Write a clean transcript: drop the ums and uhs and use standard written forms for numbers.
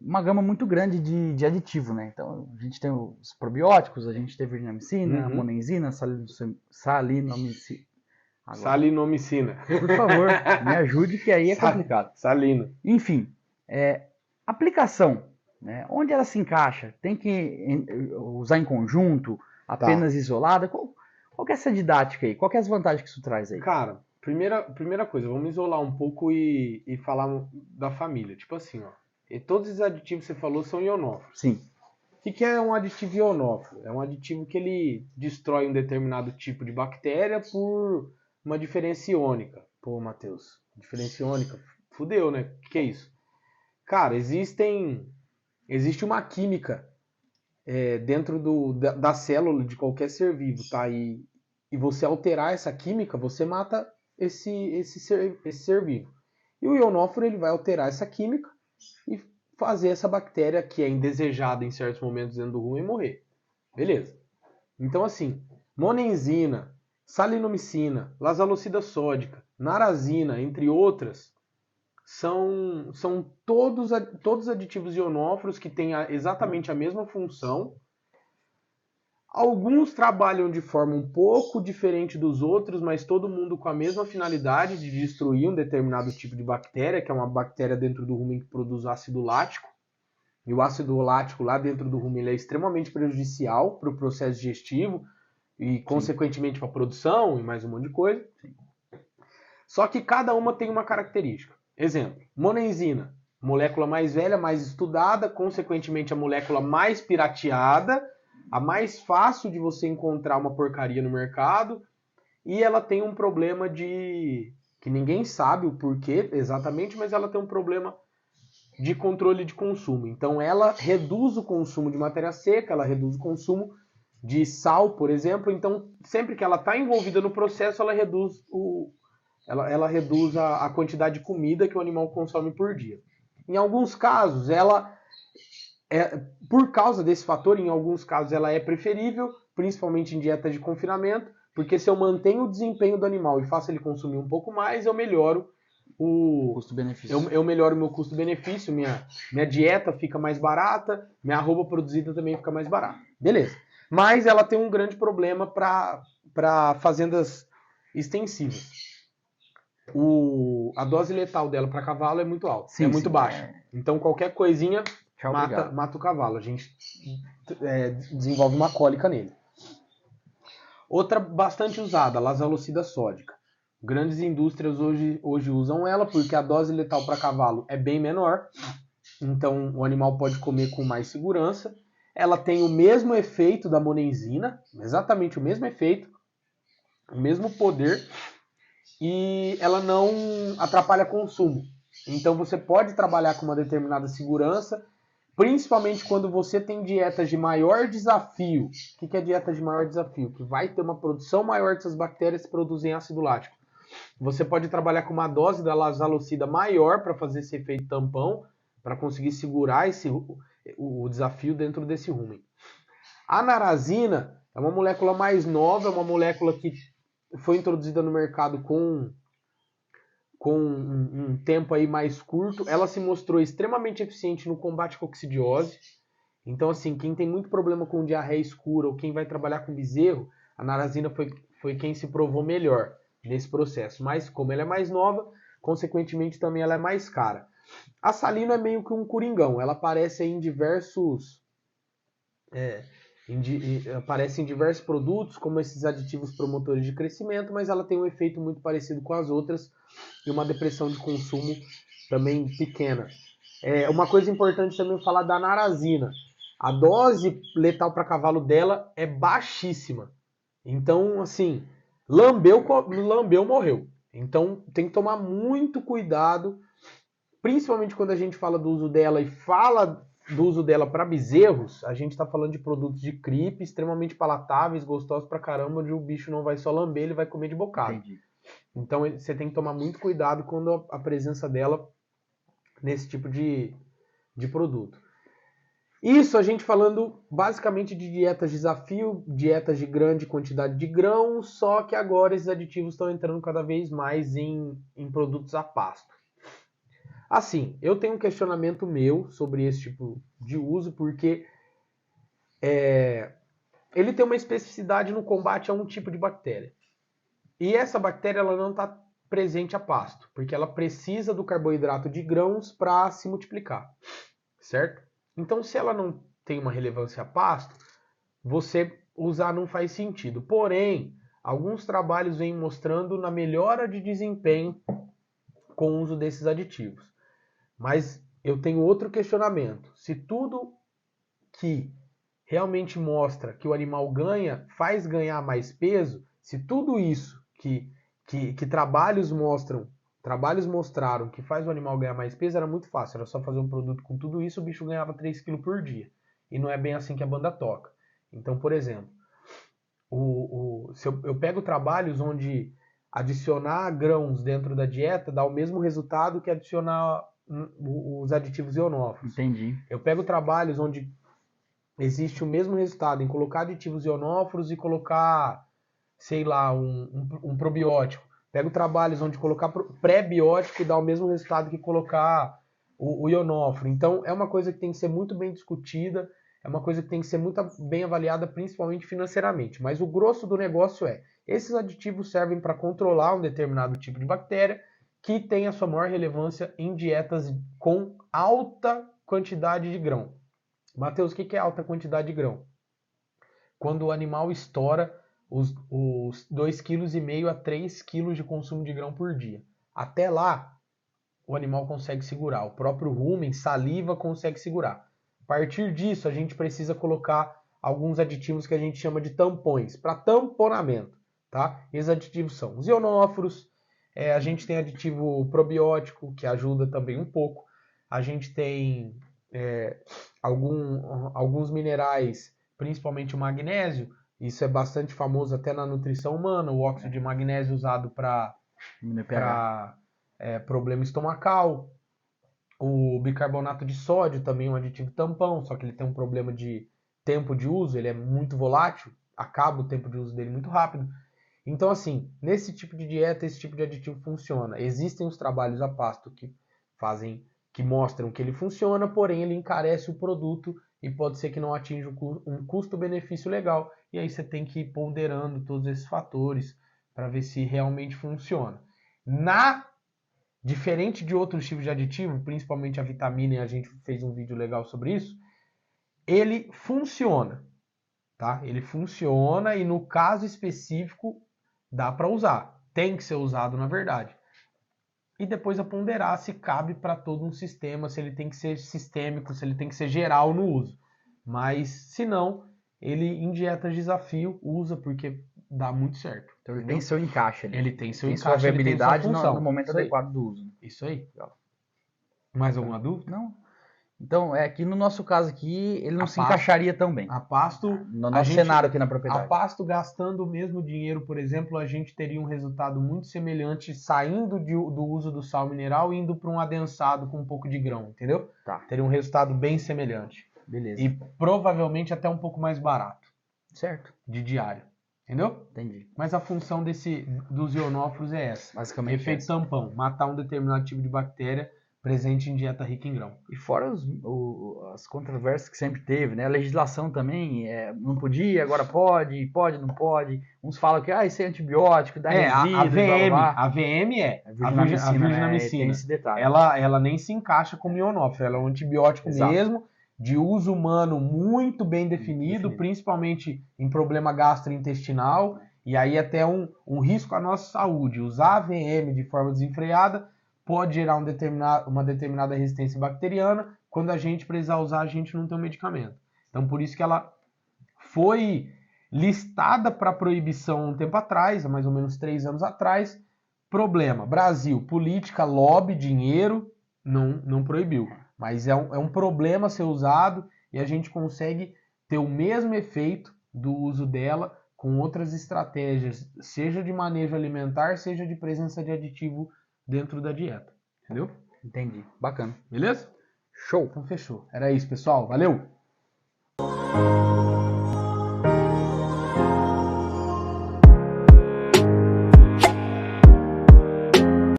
uma gama muito grande de aditivo, né? Então, a gente tem os probióticos, a gente tem virginiamicina, monenzina, salinomicina. Agora, Salinomicina. por favor, me ajude, que aí é complicado. Salino. Enfim, aplicação, né? Onde ela se encaixa? Tem que usar em conjunto, apenas isolada? Qual que é essa didática aí? Qual que é as vantagens que isso traz aí? Cara, primeira coisa, vamos isolar um pouco e falar da família. Tipo assim, ó. E todos os aditivos que você falou são ionófilos. Sim. O que é um aditivo ionófilo? É um aditivo que ele destrói um determinado tipo de bactéria por uma diferença iônica. Pô, Matheus, diferença iônica, fudeu, né? O que é isso? Cara, existe uma química dentro da célula de qualquer ser vivo, tá? E você alterar essa química, você mata esse ser vivo. E o ionóforo ele vai alterar essa química e fazer essa bactéria que é indesejada em certos momentos dentro do rumen morrer. Beleza. Então, assim, monenzina, salinomicina, lazalocida sódica, narazina, entre outras, são todos aditivos ionóforos que têm exatamente a mesma função. Alguns trabalham de forma um pouco diferente dos outros, mas todo mundo com a mesma finalidade de destruir um determinado tipo de bactéria, que é uma bactéria dentro do rumen que produz ácido lático. E o ácido lático lá dentro do rumen é extremamente prejudicial para o processo digestivo e, consequentemente, para a produção e mais um monte de coisa. Sim. Só que cada uma tem uma característica. Exemplo, monenzina, molécula mais velha, mais estudada, consequentemente a molécula mais pirateada, a mais fácil de você encontrar uma porcaria no mercado, e ela tem um problema que ninguém sabe o porquê exatamente, mas ela tem um problema de controle de consumo. Então ela reduz o consumo de matéria seca, ela reduz o consumo de sal, por exemplo. Então sempre que ela está envolvida no processo, ela reduz a quantidade de comida que o animal consome por dia. Em alguns casos, por causa desse fator, em alguns casos ela é preferível, principalmente em dieta de confinamento, porque se eu mantenho o desempenho do animal e faço ele consumir um pouco mais, eu melhoro o custo-benefício. Eu melhoro o meu custo-benefício, minha dieta fica mais barata, minha arroba produzida também fica mais barata. Beleza. Mas ela tem um grande problema para fazendas extensivas. A dose letal dela para cavalo é muito alta, Sim, é muito baixa. Então qualquer coisinha mata o cavalo. A gente desenvolve uma cólica nele. Outra bastante usada, lazalocida sódica. Grandes indústrias hoje usam ela porque a dose letal para cavalo é bem menor. Então o animal pode comer com mais segurança. Ela tem o mesmo efeito da monenzina, exatamente o mesmo efeito, o mesmo poder, e ela não atrapalha consumo. Então você pode trabalhar com uma determinada segurança, principalmente quando você tem dietas de maior desafio. O que é dieta de maior desafio? Que vai ter uma produção maior dessas bactérias que produzem ácido lático. Você pode trabalhar com uma dose da lazalocida maior para fazer esse efeito tampão, para conseguir segurar o desafio dentro desse rumen. A narazina é uma molécula mais nova, é uma molécula que foi introduzida no mercado com um tempo aí mais curto. Ela se mostrou extremamente eficiente no combate à coccidiose. Então, assim, quem tem muito problema com diarreia escura ou quem vai trabalhar com bezerro, a narazina foi quem se provou melhor nesse processo. Mas, como ela é mais nova, consequentemente também ela é mais cara. A salina é meio que um coringão. Ela aparece em diversos... aparece em diversos produtos, como esses aditivos promotores de crescimento, mas ela tem um efeito muito parecido com as outras e uma depressão de consumo também pequena. Uma coisa importante também falar da narazina. A dose letal para cavalo dela é baixíssima. Então, assim, lambeu, morreu. Então, tem que tomar muito cuidado, principalmente quando a gente fala do uso dela e fala do uso dela para bezerros. A gente está falando de produtos de cripe extremamente palatáveis, gostosos pra caramba, onde o bicho não vai só lamber, ele vai comer de bocado. Entendi. Então, você tem que tomar muito cuidado quando a presença dela nesse tipo de produto. Isso a gente falando basicamente de dietas de desafio, dietas de grande quantidade de grão, só que agora esses aditivos estão entrando cada vez mais em produtos a pasto. Assim, eu tenho um questionamento meu sobre esse tipo de uso, porque ele tem uma especificidade no combate a um tipo de bactéria. E essa bactéria ela não está presente a pasto, porque ela precisa do carboidrato de grãos para se multiplicar, certo? Então, se ela não tem uma relevância a pasto, você usar não faz sentido. Porém, alguns trabalhos vêm mostrando na melhora de desempenho com o uso desses aditivos. Mas eu tenho outro questionamento. Se tudo que realmente mostra que o animal ganha, faz ganhar mais peso, se tudo isso que trabalhos mostraram que faz o animal ganhar mais peso, era muito fácil, era só fazer um produto com tudo isso, o bicho ganhava 3 kg por dia. E não é bem assim que a banda toca. Então, por exemplo, se eu pego trabalhos onde adicionar grãos dentro da dieta dá o mesmo resultado que adicionar os aditivos ionófilos. Entendi. Eu pego trabalhos onde existe o mesmo resultado em colocar aditivos ionóforos e colocar, sei lá, um probiótico. Pego trabalhos onde colocar pré-biótico e dá o mesmo resultado que colocar o ionóforo. Então, é uma coisa que tem que ser muito bem discutida, é uma coisa que tem que ser muito bem avaliada, principalmente financeiramente. Mas o grosso do negócio esses aditivos servem para controlar um determinado tipo de bactéria que tem a sua maior relevância em dietas com alta quantidade de grão. Matheus, o que é alta quantidade de grão? Quando o animal estoura os 2,5 kg a 3 kg de consumo de grão por dia. Até lá, o animal consegue segurar. O próprio rumen, saliva, consegue segurar. A partir disso, a gente precisa colocar alguns aditivos que a gente chama de tampões, para tamponamento. Tá? Esses aditivos são os ionóforos, a gente tem aditivo probiótico, que ajuda também um pouco. A gente tem alguns minerais, principalmente o magnésio. Isso é bastante famoso até na nutrição humana, o óxido de magnésio usado para problema estomacal. O bicarbonato de sódio também é um aditivo tampão, só que ele tem um problema de tempo de uso, ele é muito volátil, acaba o tempo de uso dele muito rápido. Então, assim, nesse tipo de dieta, esse tipo de aditivo funciona. Existem os trabalhos a pasto que mostram que ele funciona, porém ele encarece o produto e pode ser que não atinja um custo-benefício legal. E aí você tem que ir ponderando todos esses fatores para ver se realmente funciona. Diferente de outros tipos de aditivo, principalmente a vitamina, e a gente fez um vídeo legal sobre isso, ele funciona, tá? Ele funciona e no caso específico dá para usar. Tem que ser usado, na verdade. E depois a ponderar se cabe para todo um sistema, se ele tem que ser sistêmico, se ele tem que ser geral no uso. Mas, se não, ele em dietas de desafio usa porque dá muito certo. Então ele tem seu encaixe ali. Ele tem seu encaixe, sua viabilidade no momento adequado do uso. Isso aí. Mais alguma dúvida? Não. Então, aqui no nosso caso aqui, ele não se encaixaria tão bem. A pasto, no nosso cenário aqui na propriedade. A pasto, gastando o mesmo dinheiro, por exemplo, a gente teria um resultado muito semelhante saindo do uso do sal mineral e indo para um adensado com um pouco de grão, entendeu? Tá. Teria um resultado bem semelhante. Beleza. E provavelmente até um pouco mais barato. Certo. De diário. Entendeu? Entendi. Mas a função dos ionóforos é essa. Basicamente efeito tampão. Matar um determinado tipo de bactéria presente em dieta rica em grão. E fora as controvérsias que sempre teve, né? A legislação também, não podia, agora pode, não pode. Uns falam que isso é antibiótico, dá resíduo, a VM a virginamicina. Tem esse detalhe. Ela nem se encaixa como ionófilo, ela é um antibiótico mesmo, de uso humano muito bem definido, principalmente em problema gastrointestinal, e aí até um risco à nossa saúde. Usar a VM de forma desenfreada pode gerar uma determinada resistência bacteriana. Quando a gente precisar usar, a gente não tem um medicamento. Então, por isso que ela foi listada para proibição um tempo atrás, há mais ou menos 3 anos atrás. Problema, Brasil, política, lobby, dinheiro, não proibiu. Mas é um problema ser usado e a gente consegue ter o mesmo efeito do uso dela com outras estratégias, seja de manejo alimentar, seja de presença de aditivo dentro da dieta, entendeu? Entendi, bacana. Beleza? Show. Então fechou. Era isso, pessoal. Valeu!